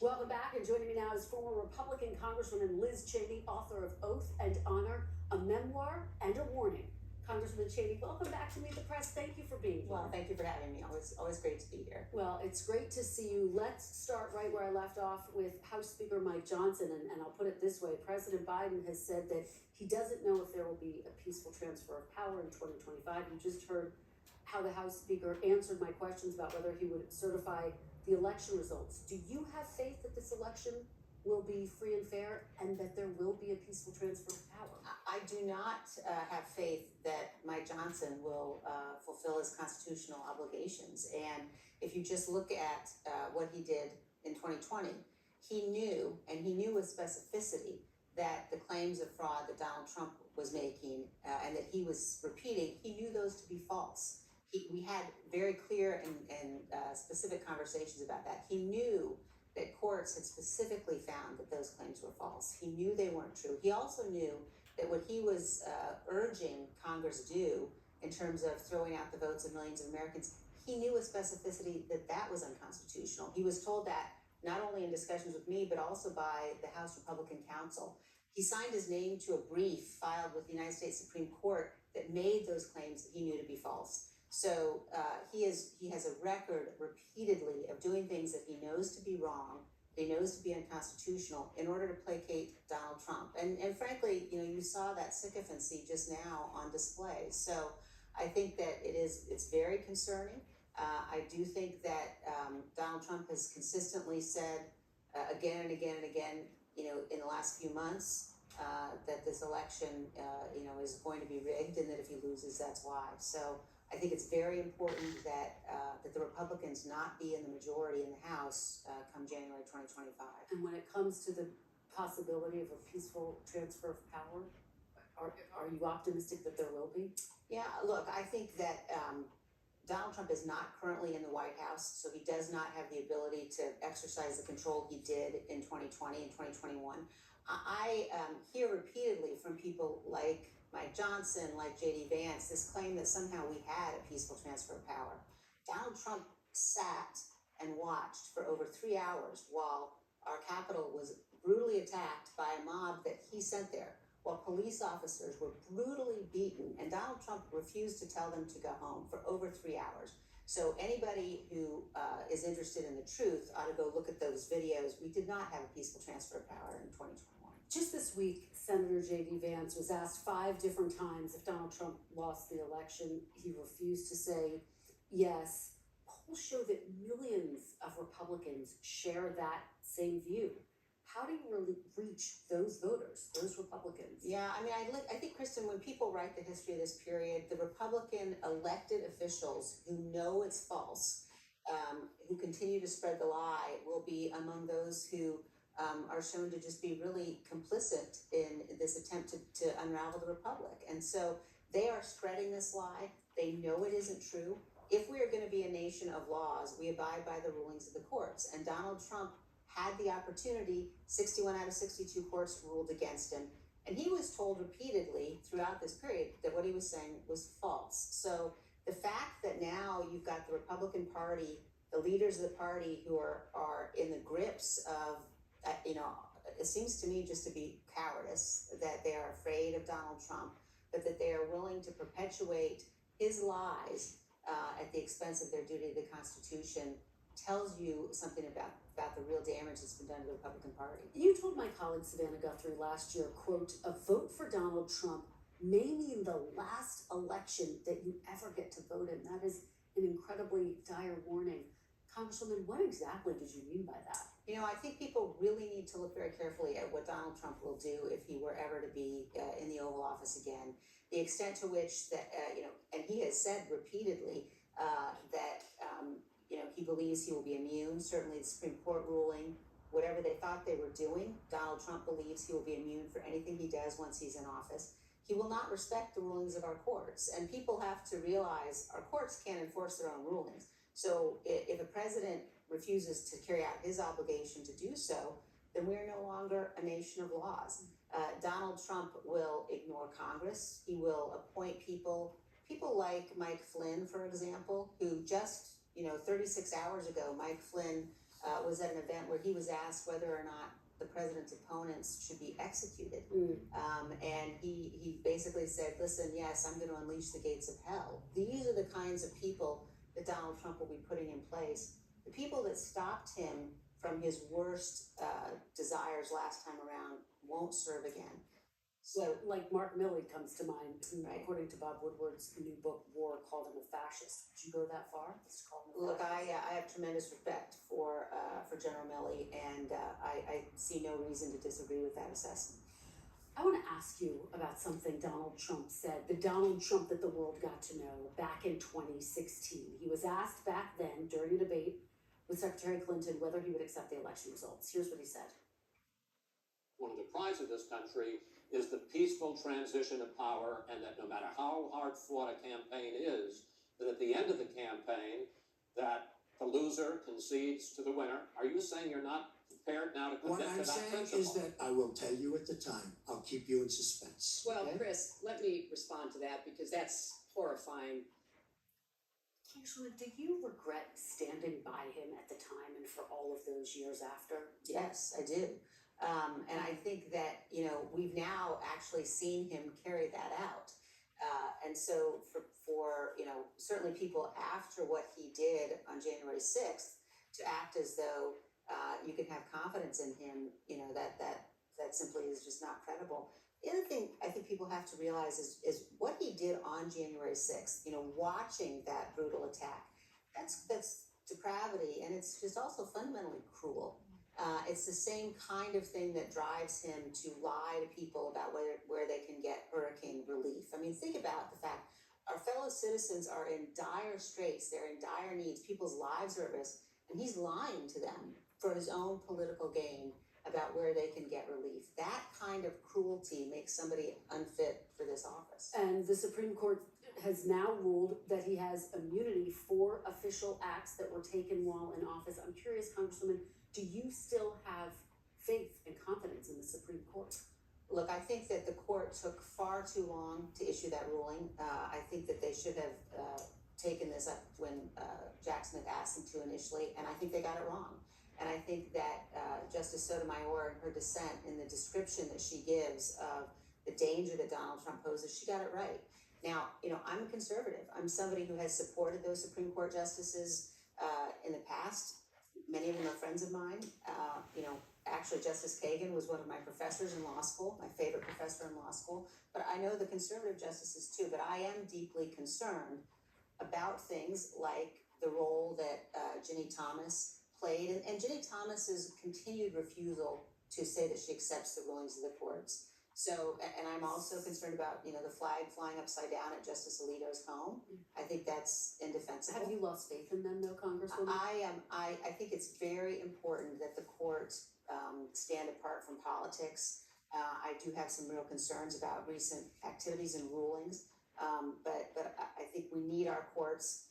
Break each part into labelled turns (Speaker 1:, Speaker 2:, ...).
Speaker 1: Welcome back, and joining me now is former Republican Congresswoman Liz Cheney, author of Oath and Honor, a memoir and a warning. Congresswoman Cheney, welcome back to Meet the Press. Thank you for being here.
Speaker 2: Well, thank you for having me. Always great to be here.
Speaker 1: Well, it's great to see you. Let's start right where I left off with House Speaker Mike Johnson, and I'll put it this way. President Biden has said that he doesn't know if there will be a peaceful transfer of power in 2025. You just heard how the House Speaker answered my questions about whether he would certify the election results. Do you have faith that this election will be free and fair and that there will be a peaceful transfer of power?
Speaker 2: I do not have faith that Mike Johnson will fulfill his constitutional obligations. And if you just look at what he did in 2020, he knew with specificity that the claims of fraud that Donald Trump was making and that he was repeating, he knew those to be false. We had very clear and specific conversations about that. He knew that courts had specifically found that those claims were false. He knew they weren't true. He also knew that what he was urging Congress do in terms of throwing out the votes of millions of Americans, he knew with specificity that that was unconstitutional. He was told that not only in discussions with me, but also by the House Republican Counsel. He signed his name to a brief filed with the United States Supreme Court that made those claims that he knew to be false. So he has a record repeatedly of doing things that he knows to be wrong, that he knows to be unconstitutional in order to placate Donald Trump. And frankly, you saw that sycophancy just now on display. So I think that it's very concerning. I do think that Donald Trump has consistently said again and again and again, in the last few months, that this election, is going to be rigged, and that if he loses, that's why. So I think it's very important that the Republicans not be in the majority in the House come January 2025.
Speaker 1: And when it comes to the possibility of a peaceful transfer of power, are you optimistic that there will be?
Speaker 2: Yeah, look, I think that Donald Trump is not currently in the White House, so he does not have the ability to exercise the control he did in 2020 and 2021. I hear repeatedly from people like Mike Johnson, like J.D. Vance, this claim that somehow we had a peaceful transfer of power. Donald Trump sat and watched for over 3 hours while our Capitol was brutally attacked by a mob that he sent there, while police officers were brutally beaten, and Donald Trump refused to tell them to go home for over 3 hours. So anybody who is interested in the truth ought to go look at those videos. We did not have a peaceful transfer of power in 2021.
Speaker 1: Just this week, Senator J.D. Vance was asked 5 different times if Donald Trump lost the election. He refused to say yes. Polls show that millions of Republicans share that same view. How do you really reach those voters, those Republicans?
Speaker 2: Yeah, I think, Kristen, when people write the history of this period, the Republican elected officials who know it's false, who continue to spread the lie, will be among those who are shown to just be really complicit in this attempt to unravel the republic. And so they are spreading this lie. They know it isn't true. If we are going to be a nation of laws, we abide by the rulings of the courts. And Donald Trump had the opportunity. 61 out of 62 courts ruled against him. And he was told repeatedly throughout this period that what he was saying was false. So the fact that now you've got the Republican Party, the leaders of the party who are in the grips of, it seems to me just to be cowardice, that they are afraid of Donald Trump, but that they are willing to perpetuate his lies at the expense of their duty to the Constitution, tells you something about the real damage that's been done to the Republican Party.
Speaker 1: You told my colleague Savannah Guthrie last year, quote, "A vote for Donald Trump may mean the last election that you ever get to vote in." That is an incredibly dire warning. Congresswoman, what exactly did you mean by that?
Speaker 2: I think people really need to look very carefully at what Donald Trump will do if he were ever to be in the Oval Office again. The extent to which that, and he has said repeatedly that, he believes he will be immune. Certainly the Supreme Court ruling, whatever they thought they were doing, Donald Trump believes he will be immune for anything he does once he's in office. He will not respect the rulings of our courts. And people have to realize our courts can't enforce their own rulings. So if a president refuses to carry out his obligation to do so, then we're no longer a nation of laws. Donald Trump will ignore Congress. He will appoint people like Mike Flynn, for example, who just 36 hours ago, Mike Flynn was at an event where he was asked whether or not the president's opponents should be executed. And he basically said, listen, yes, I'm going to unleash the gates of hell. These are the kinds of people that Donald Trump will be putting in place. The people that stopped him from his worst desires last time around won't serve again.
Speaker 1: So, like Mark Milley comes to mind, who,
Speaker 2: Right.
Speaker 1: according to Bob Woodward's new book, War, called him a fascist. Would you go that far? Let's call him a
Speaker 2: Look,
Speaker 1: fascist.
Speaker 2: I have tremendous respect for General Milley, and I see no reason to disagree with that assessment.
Speaker 1: I want to ask you about something Donald Trump said, the Donald Trump that the world got to know back in 2016. He was asked back then during a debate with Secretary Clinton whether he would accept the election results. Here's what he said.
Speaker 3: One of the prides of this country is the peaceful transition of power, and that no matter how hard fought a campaign is, that at the end of the campaign, that the loser concedes to the winner. Are you saying you're not prepared now to commit to that principle?
Speaker 4: What I'm saying is that I will tell you at the time. I'll keep you in suspense.
Speaker 5: Well,
Speaker 4: okay?
Speaker 5: Chris, let me respond to that because that's horrifying.
Speaker 1: Congresswoman, do you regret standing by him at the time and for all of those years after?
Speaker 2: Yes, I do. And I think that, we've now actually seen him carry that out. And so for certainly people after what he did on January 6th to act as though you can have confidence in him, that simply is just not credible. The other thing I think people have to realize is what he did on January 6th, watching that brutal attack, that's depravity, and it's just also fundamentally cruel. It's the same kind of thing that drives him to lie to people about where they can get hurricane relief. I mean, think about the fact our fellow citizens are in dire straits, they're in dire needs, people's lives are at risk, and he's lying to them for his own political gain about where they can get relief. That kind of cruelty makes somebody unfit for this office.
Speaker 1: And the Supreme Court has now ruled that he has immunity for official acts that were taken while in office. I'm curious, Congresswoman, do you still have faith and confidence in the Supreme Court?
Speaker 2: Look, I think that the court took far too long to issue that ruling. I think that they should have taken this up when Jack Smith asked them to initially, and I think they got it wrong. And I think that Justice Sotomayor, in her dissent, in the description that she gives of the danger that Donald Trump poses, she got it right. Now, I'm a conservative. I'm somebody who has supported those Supreme Court justices in the past. Many of them are friends of mine. Actually, Justice Kagan was one of my professors in law school, my favorite professor in law school. But I know the conservative justices too. But I am deeply concerned about things like the role that Ginny Thomas played, and Ginny Thomas's continued refusal to say that she accepts the rulings of the courts. So, and I'm also concerned about, the flag flying upside down at Justice Alito's home. I think that's indefensible.
Speaker 1: Have you lost faith in them, though, Congresswoman?
Speaker 2: I think it's very important that the courts stand apart from politics. I do have some real concerns about recent activities and rulings, but I think we need our courts,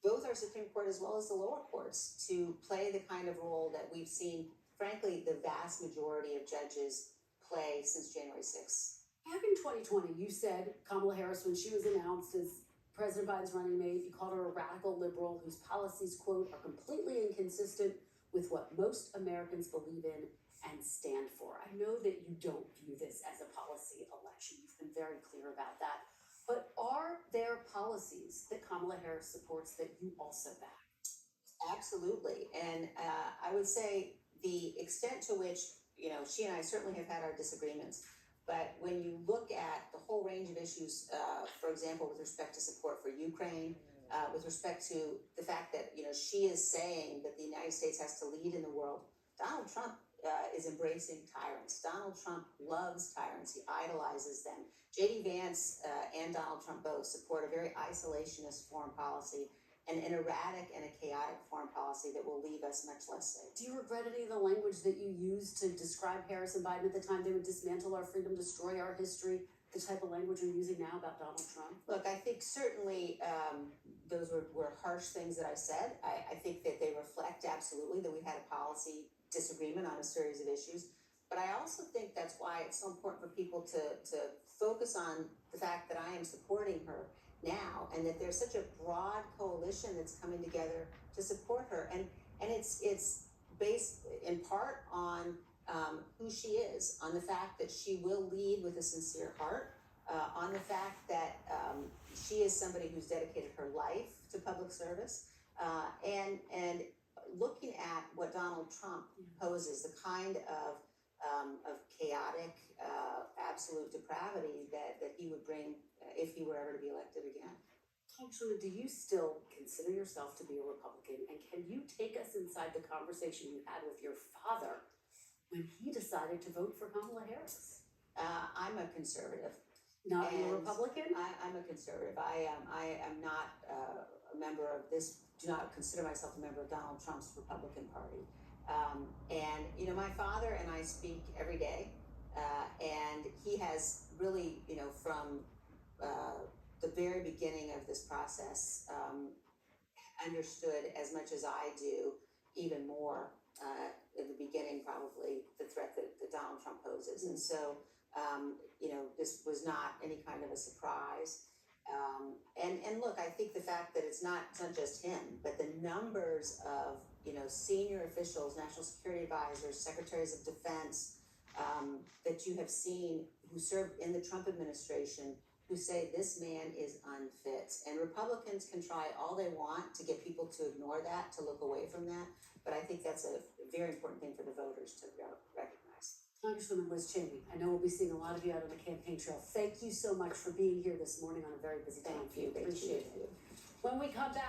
Speaker 2: both our Supreme Court as well as the lower courts, to play the kind of role that we've seen, frankly, the vast majority of judges play since January 6th.
Speaker 1: Back in 2020, you said Kamala Harris, when she was announced as President Biden's running mate, you called her a radical liberal whose policies, quote, are completely inconsistent with what most Americans believe in and stand for. I know that you don't view this as a policy election. You've been very clear about that. But are there policies that Kamala Harris supports that you also back?
Speaker 2: Absolutely. And I would say the extent to which, she and I certainly have had our disagreements. But when you look at the whole range of issues, for example, with respect to support for Ukraine, with respect to the fact that, she is saying that the United States has to lead in the world, Donald Trump is embracing tyrants. Donald Trump loves tyrants. He idolizes them. J.D. Vance and Donald Trump both support a very isolationist foreign policy and an erratic and a chaotic foreign policy that will leave us much less safe.
Speaker 1: Do you regret any of the language that you used to describe Harris and Biden at the time? They would dismantle our freedom, destroy our history, the type of language you're using now about Donald Trump?
Speaker 2: Look, I think certainly those were harsh things that I said. I think that they reflect absolutely that we had a policy disagreement on a series of issues. But I also think that's why it's so important for people to focus on the fact that I am supporting her now, and that there's such a broad coalition that's coming together to support her. And it's on who she is, on the fact that she will lead with a sincere heart, on the fact that she is somebody who's dedicated her life to public service, and looking at what Donald Trump poses, the kind of chaotic, absolute depravity that he would bring if he were ever to be elected again.
Speaker 1: Congresswoman, do you still consider yourself to be a Republican? And can you take us inside the conversation you had with your father when he decided to vote for Kamala Harris?
Speaker 2: I'm a conservative.
Speaker 1: Not a
Speaker 2: And
Speaker 1: Republican?
Speaker 2: I'm a conservative. I am not a member of this, do not consider myself a member of Donald Trump's Republican Party. And, you know, my father and I speak every day, and he has really, you know, from the very beginning of this process, understood as much as I do, even more in the beginning probably, the threat that Donald Trump poses. And so, you know, this was not any kind of a surprise. And look, I think the fact that it's not just him, but the numbers of, you know, senior officials, national security advisors, secretaries of defense, that you have seen who served in the Trump administration, who say this man is unfit. And Republicans can try all they want to get people to ignore that, to look away from that, but I think that's a very important thing for the voters to recognize.
Speaker 1: Congresswoman Liz Cheney, I know we'll be seeing a lot of you out on the campaign trail. Thank you so much for being here this morning on a very busy time for you. Appreciate it. When we come back.